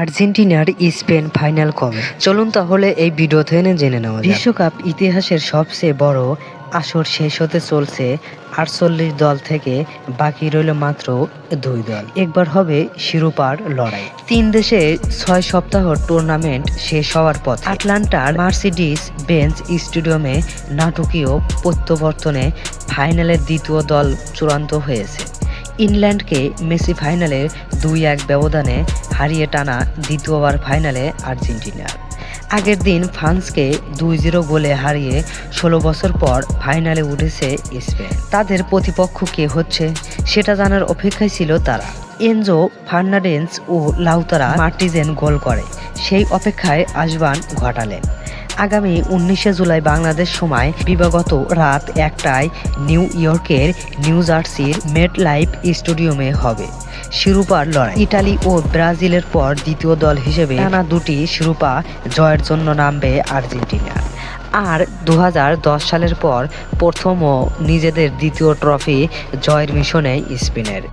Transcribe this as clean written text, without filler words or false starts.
আর্জেন্টিনার Spain final কবে? চলুন তাহলে এই ভিডিওতে জেনে নেওয়া যাক। বিশ্বকাপ ইতিহাসের সবচেয়ে বড় আসর শেষ হতে চলছে। 48 দল থেকে বাকি রইল মাত্র 2 দল। একবার হবে শিরোপার লড়াই। 3 দেশে 6 সপ্তাহ টুর্নামেন্ট শেষ হওয়ার পথে আটলান্টার মার্সিডিজ বেঞ্জ স্টেডিয়ামে নাটকীয় প্রত্যাবর্তনে ফাইনালের দ্বিতীয় দল চূড়ান্ত হয়েছে। ইংল্যান্ডকে মেসি ফাইনালে 2-1 ব্যবধানে হারিয়ে টানা দ্বিতীয়বার ফাইনালে আর্জেন্টিনা। আগের দিন ফ্রান্সকে 2-0 গোলে হারিয়ে 16 বছর পর ফাইনালে উঠেছে স্পেন। তাদের প্রতিপক্ষ কে হচ্ছে সেটা জানার অপেক্ষায় ছিল তারা। এনজো ফার্নান্ডেজ ও লাউতারো মার্টিনেজ গোল করে সেই অপেক্ষায় আহ্বান ঘটালেন। আগামী 19 জুলাই বাংলাদেশ সময় দিবাগত রাত 1টায় নিউ ইয়র্কের নিউ জার্সির মেটলাইফ স্টেডিয়ামে হবে শিরোপার লড়াই। ইতালি ও ব্রাজিলের পর দ্বিতীয় দল হিসেবে টানা 2টি শিরোপা জয়ের জন্য নামবে আর্জেন্টিনা। আর 2010 সালের পর প্রথম ও নিজেদের দ্বিতীয় ট্রফি জয়ের মিশনে স্পেনের।